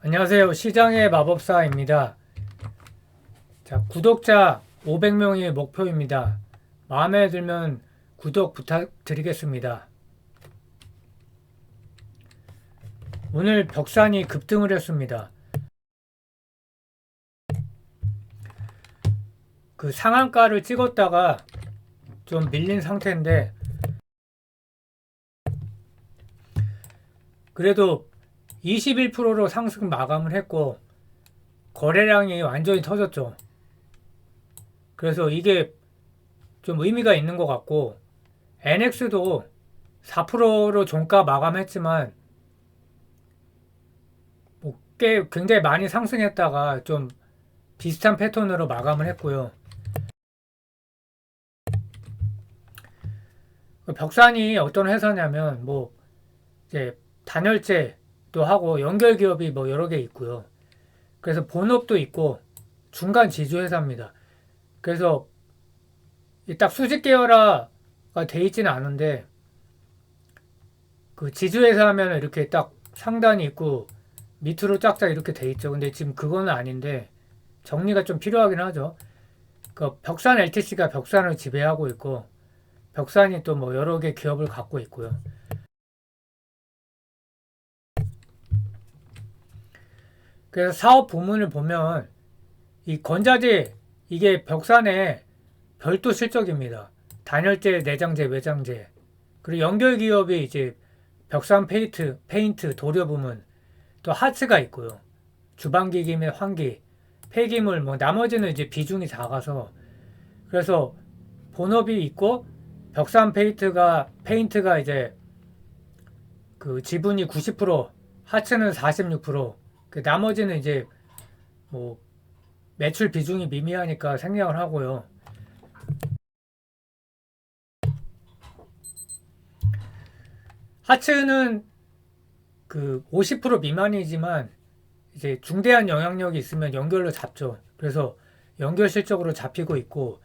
안녕하세요. 시장의 마법사입니다. 자, 구독자 500명이 목표입니다. 마음에 들면 구독 부탁드리겠습니다. 오늘 벽산이 급등을 했습니다. 그 상한가를 찍었다가 좀 밀린 상태인데 그래도 21%로 상승 마감을 했고 거래량이 완전히 터졌죠. 그래서 이게 좀 의미가 있는 것 같고 NX도 4%로 종가 마감했지만 꽤 굉장히 많이 상승했다가 좀 비슷한 패턴으로 마감을 했고요. 벽산이 어떤 회사냐면 뭐 이제 단열재도 하고 연결 기업이 뭐 여러 개 있고요. 그래서 본업도 있고 중간 지주 회사입니다. 그래서 딱 수직 계열화가 돼 있지는 않은데 그 지주 회사 하면 이렇게 딱 상단이 있고 밑으로 쫙쫙 이렇게 돼 있죠. 근데 지금 그거는 아닌데 정리가 좀 필요하긴 하죠. 그 벽산 LTC가 벽산을 지배하고 있고 벽산이 또 뭐 여러 개 기업을 갖고 있고요. 그래서 사업 부문을 보면 이 건자재 이게 벽산의 별도 실적입니다. 단열재, 내장재, 외장재. 그리고 연결 기업이 이제 벽산 페인트, 도료 부문, 또 하츠가 있고요. 주방기기 및 환기, 폐기물 뭐 나머지는 이제 비중이 작아서 그래서 본업이 있고 벽산 페인트가 이제 그 지분이 90%, 하츠는 46%, 그 나머지는 이제 뭐 매출 비중이 미미하니까 생략을 하고요. 하츠는 그 50% 미만이지만 이제 중대한 영향력이 있으면 연결로 잡죠. 그래서 연결 실적으로 잡히고 있고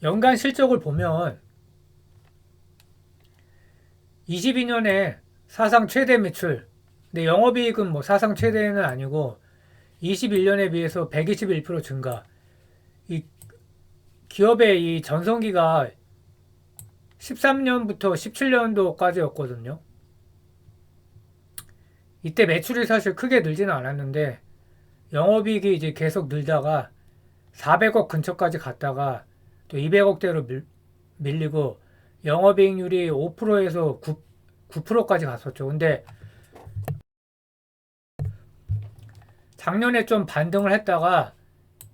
연간 실적을 보면 22년에 사상 최대 매출, 근데 영업이익은 뭐 사상 최대는 아니고 21년에 비해서 121% 증가. 이 기업의 이 전성기가 13년부터 17년도까지였거든요. 이때 매출이 사실 크게 늘지는 않았는데 영업이익이 이제 계속 늘다가 400억 근처까지 갔다가 또 200억대로 밀리고 영업이익률이 5%에서 9%까지 갔었죠. 근데 작년에 좀 반등을 했다가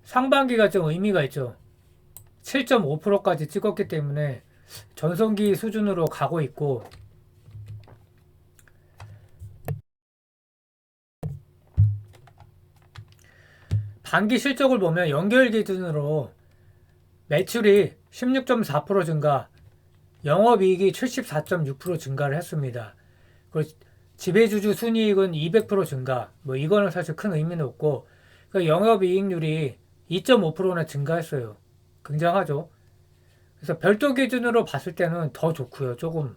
상반기가 좀 의미가 있죠. 7.5%까지 찍었기 때문에 전성기 수준으로 가고 있고 반기 실적을 보면 연결 기준으로 매출이 16.4% 증가, 영업이익이 74.6% 증가를 했습니다. 그리고 지배주주 순이익은 200% 증가. 뭐 이거는 사실 큰 의미는 없고 그러니까 영업이익률이 2.5%나 증가했어요. 굉장하죠. 그래서 별도 기준으로 봤을 때는 더 좋고요. 조금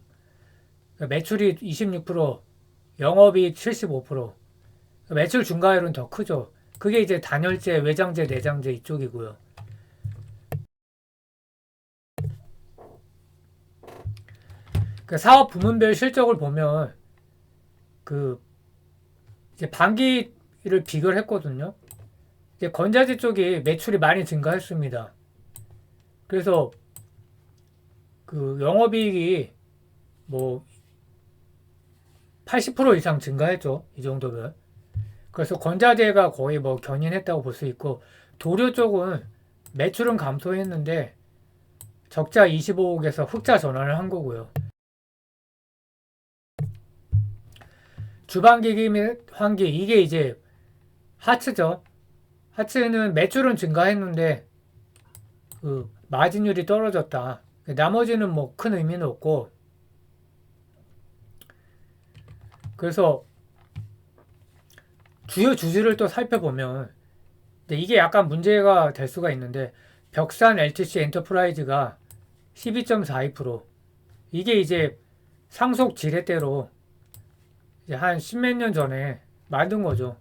그러니까 매출이 26%, 영업이익 75%. 매출 증가율은 더 크죠. 그게 이제 단열재, 외장재, 내장재 이쪽이고요. 그 사업 부문별 실적을 보면 그 이제 반기를 비교를 했거든요. 이제 건자재 쪽이 매출이 많이 증가했습니다. 그래서 그 영업이익이 뭐 80% 이상 증가했죠. 이 정도면. 그래서 건자재가 거의 뭐 견인했다고 볼 수 있고 도료 쪽은 매출은 감소했는데 적자 25억에서 흑자 전환을 한 거고요. 주방기기 및 환기 이게 이제 하츠죠. 하츠는 매출은 증가했는데 그 마진율이 떨어졌다. 나머지는 뭐 큰 의미는 없고 그래서 주요 주주를 또 살펴보면 근데 이게 약간 문제가 될 수가 있는데 벽산 LTC 엔터프라이즈가 12.42% 이게 이제 상속 지렛대로 이제 한 십몇 년 전에 만든 거죠.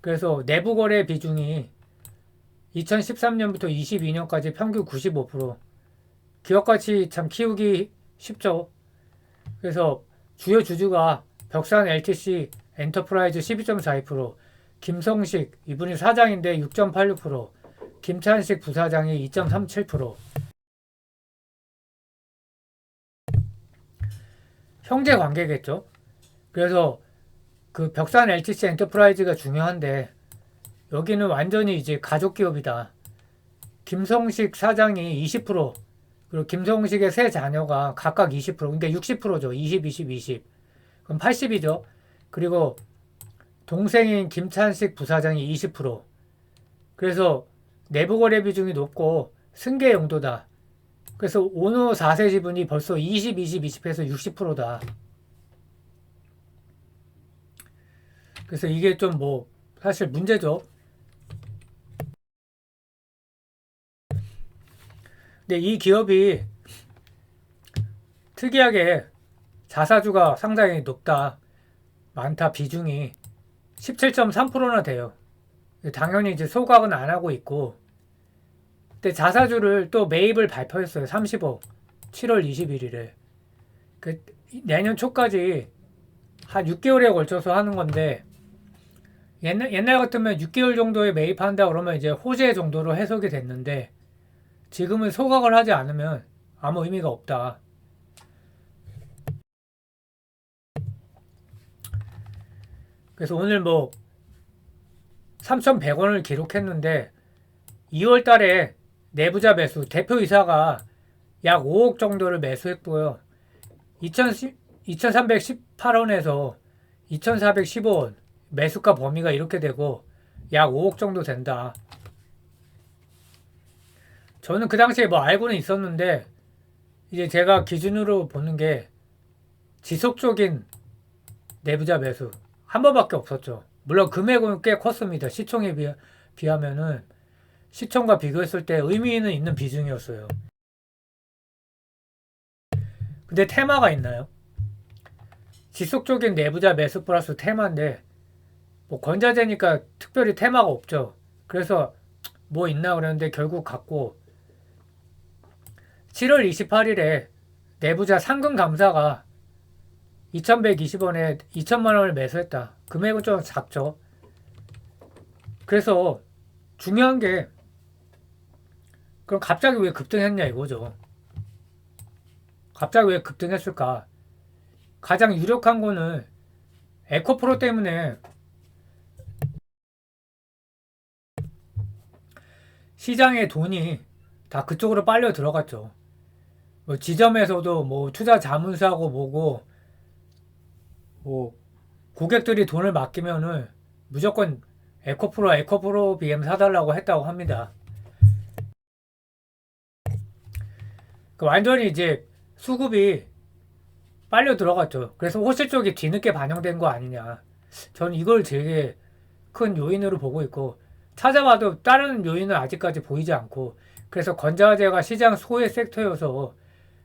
그래서 내부 거래 비중이 2013년부터 22년까지 평균 95%. 기업 가치 참 키우기 쉽죠. 그래서 주요 주주가 벽산 LTC 엔터프라이즈 12.42%, 김성식 이분이 사장인데 6.86%, 김찬식 부사장이 2.37%. 형제 관계겠죠. 그래서 그 벽산 LTC 엔터프라이즈가 중요한데 여기는 완전히 이제 가족 기업이다. 김성식 사장이 20%, 그리고 김성식의 세 자녀가 각각 20%, 그러니까 60%죠. 20, 20, 20. 그럼 80이죠. 그리고 동생인 김찬식 부사장이 20%. 그래서 내부 거래 비중이 높고 승계 용도다. 그래서 오너 4세 지분이 벌써 20, 20, 20해서 60%다. 그래서 이게 좀 뭐 사실 문제죠. 근데 이 기업이 특이하게 자사주가 상당히 높다. 많다. 비중이 17.3%나 돼요. 당연히 이제 소각은 안 하고 있고. 근데 자사주를 또 매입을 발표했어요. 30억. 7월 21일에. 그 내년 초까지 한 6개월에 걸쳐서 하는 건데 옛날 같으면 6개월 정도에 매입한다 그러면 이제 호재 정도로 해석이 됐는데 지금은 소각을 하지 않으면 아무 의미가 없다. 그래서 오늘 뭐 3,100원을 기록했는데 2월 달에 내부자 매수 대표이사가 약 5억 정도를 매수했고요. 2,318원에서 2,415원 매수가 범위가 이렇게 되고 약 5억 정도 된다. 저는 그 당시에 뭐 알고는 있었는데 이제 제가 기준으로 보는 게 지속적인 내부자 매수 한 번밖에 없었죠. 물론 금액은 꽤 컸습니다. 시총에 비하면은 시총과 비교했을 때 의미는 있는 비중이었어요. 근데 테마가 있나요? 지속적인 내부자 매수 플러스 테마인데 뭐 건자재니까 특별히 테마가 없죠. 그래서 뭐 있나 그랬는데 결국 갖고 7월 28일에 내부자 상금 감사가 2,120원에 2천만 원을 매수했다. 금액은 좀 작죠. 그래서 중요한 게 그럼 갑자기 왜 급등했냐 이거죠. 갑자기 왜 급등했을까? 가장 유력한 거는 에코프로 때문에 시장의 돈이 다 그쪽으로 빨려 들어갔죠. 뭐 지점에서도 뭐 투자 자문사고 뭐고 뭐 고객들이 돈을 맡기면은 무조건 에코프로 BM 사달라고 했다고 합니다. 그 완전히 이제 수급이 빨려 들어갔죠. 그래서 호실 쪽이 뒤늦게 반영된 거 아니냐. 저는 이걸 되게 큰 요인으로 보고 있고 찾아봐도 다른 요인은 아직까지 보이지 않고 그래서 건자재가 시장 소외 섹터여서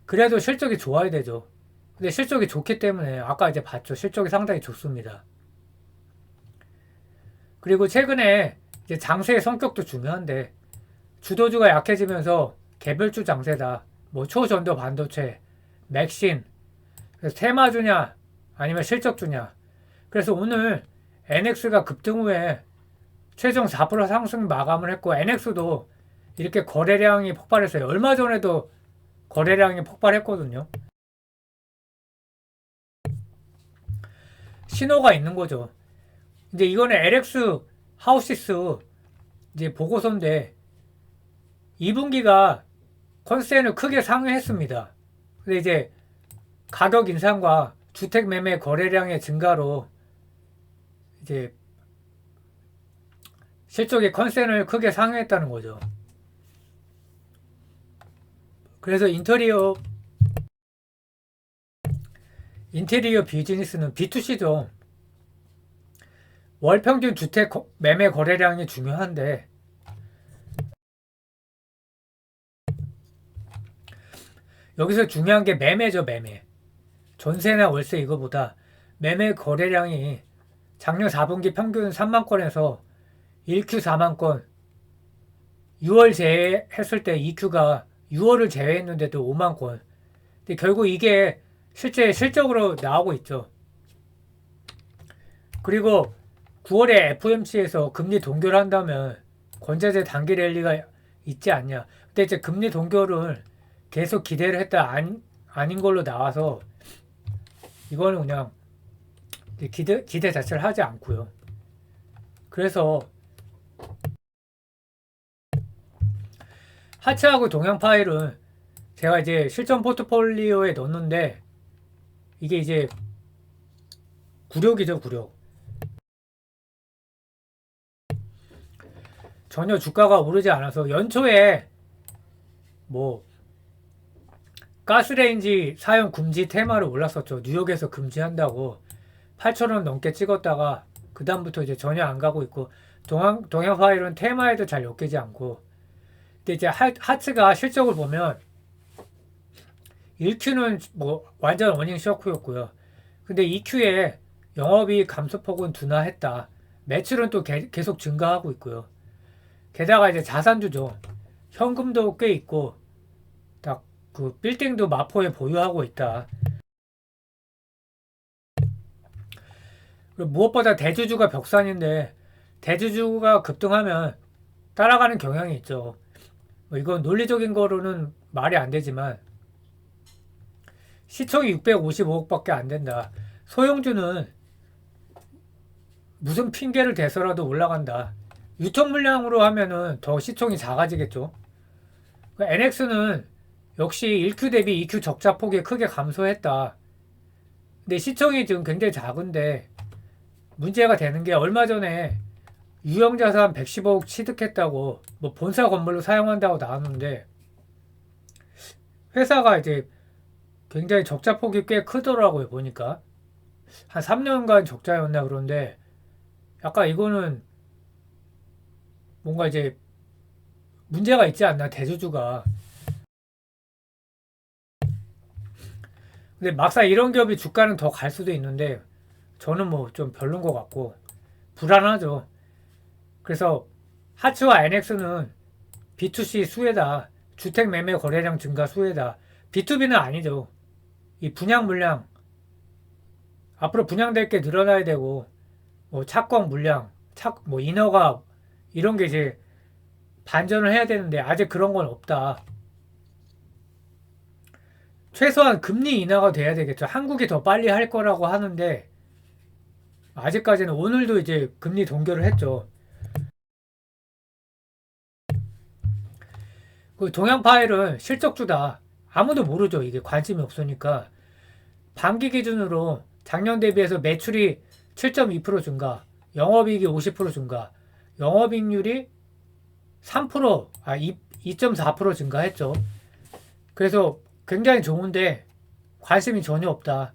그래도 실적이 좋아야 되죠. 근데 실적이 좋기 때문에 아까 이제 봤죠. 실적이 상당히 좋습니다. 그리고 최근에 이제 장세의 성격도 중요한데 주도주가 약해지면서 개별주 장세다. 뭐 초전도 반도체, 맥신, 그래서 테마주냐 아니면 실적주냐. 그래서 오늘 NX가 급등 후에 최종 4% 상승 마감을 했고 NX도 이렇게 거래량이 폭발했어요. 얼마 전에도 거래량이 폭발했거든요. 신호가 있는 거죠. 이제 이거는 LX 하우시스 이제 보고서인데 2분기가 컨센을 크게 상회했습니다. 근데 이제 가격 인상과 주택 매매 거래량의 증가로 이제 실적의 컨센을 크게 상회했다는 거죠. 그래서 인테리어 비즈니스는 B2C죠. 월 평균 주택 매매 거래량이 중요한데 여기서 중요한 게 매매죠, 매매. 전세나 월세 이거보다 매매 거래량이 작년 4분기 평균 3만 건에서 1Q 4만 건, 6월 제외했을 때 2Q가 6월을 제외했는데도 5만 건. 근데 결국 이게 실제 실적으로 나오고 있죠. 그리고 9월에 FOMC에서 금리 동결을 한다면 권자재 단기 랠리가 있지 않냐. 근데 이제 금리 동결을 계속 기대를 했다 아닌 걸로 나와서 이거는 그냥 기대 자체를 하지 않고요. 그래서 하츠하고 동양 파일은 제가 이제 실전 포트폴리오에 넣었는데 이게 이제 굴욕이죠, 굴욕. 전혀 주가가 오르지 않아서 연초에 뭐 가스레인지 사용 금지 테마를 올랐었죠. 뉴욕에서 금지한다고 8,000원 넘게 찍었다가 그 다음부터 이제 전혀 안 가고 있고 동양 파일은 테마에도 잘 엮이지 않고. 근데 이제 하츠가 실적을 보면 1Q는 뭐 완전 어닝 쇼크였고요. 근데 2Q에 영업이익 감소폭은 둔화했다. 매출은 또 계속 증가하고 있고요. 게다가 이제 자산주죠. 현금도 꽤 있고 딱 그 빌딩도 마포에 보유하고 있다. 그리고 무엇보다 대주주가 벽산인데 대주주가 급등하면 따라가는 경향이 있죠. 뭐 이건 논리적인 거로는 말이 안 되지만 시총이 655억밖에 안 된다. 소형주는 무슨 핑계를 대서라도 올라간다. 유통 물량으로 하면은 더 시총이 작아지겠죠. NX는 역시 1Q 대비 2Q 적자 폭이 크게 감소했다. 근데 시총이 지금 굉장히 작은데 문제가 되는 게 얼마 전에 유형자산 115억 취득했다고 뭐 본사 건물로 사용한다고 나왔는데 회사가 이제 굉장히 적자 폭이 꽤 크더라고요. 보니까 한 3년간 적자였나. 그런데 약간 이거는 뭔가 이제 문제가 있지 않나, 대주주가. 근데 막상 이런 기업이 주가는 더 갈 수도 있는데 저는 뭐 좀 별론 것 같고 불안하죠. 그래서 하츠와 NX는 B2C 수혜다. 주택 매매 거래량 증가 수혜다. B2B는 아니죠. 이 분양 물량 앞으로 분양될 게 늘어나야 되고 뭐 착공 물량, 뭐 인허가 이런 게 이제 반전을 해야 되는데 아직 그런 건 없다. 최소한 금리 인하가 돼야 되겠죠. 한국이 더 빨리 할 거라고 하는데 아직까지는 오늘도 이제 금리 동결을 했죠. 그 동양 파일은 실적주다. 아무도 모르죠. 이게 관심이 없으니까. 반기 기준으로 작년 대비해서 매출이 7.2% 증가, 영업이익이 50% 증가, 영업이익률이 2.4% 증가했죠. 그래서 굉장히 좋은데 관심이 전혀 없다.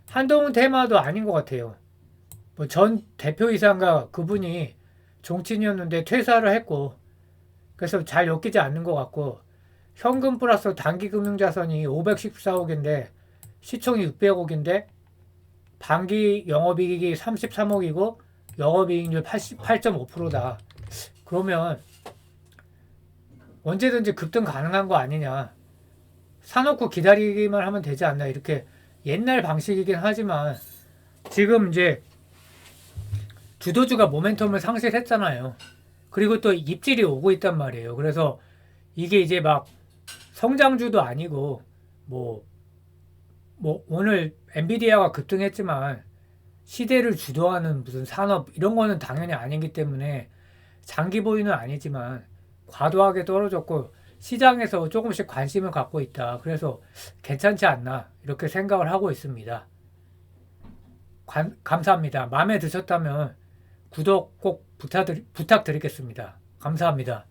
한동훈 테마도 아닌 것 같아요. 뭐 전 대표이사인가 그분이 정치인이었는데 퇴사를 했고 그래서 잘 엮이지 않는 것 같고 현금 플러스 단기금융자산이 514억인데 시총이 600억인데 반기 영업이익이 33억이고 영업이익률 88.5%다. 그러면 언제든지 급등 가능한 거 아니냐. 사놓고 기다리기만 하면 되지 않나. 이렇게 옛날 방식이긴 하지만 지금 이제 주도주가 모멘텀을 상실했잖아요. 그리고 또 입질이 오고 있단 말이에요. 그래서 이게 이제 막 성장주도 아니고 뭐 오늘 엔비디아가 급등했지만 시대를 주도하는 무슨 산업 이런 거는 당연히 아니기 때문에 장기 보유는 아니지만 과도하게 떨어졌고 시장에서 조금씩 관심을 갖고 있다. 그래서 괜찮지 않나 이렇게 생각을 하고 있습니다. 감사합니다. 마음에 드셨다면 구독 꼭 부탁드리겠습니다. 감사합니다.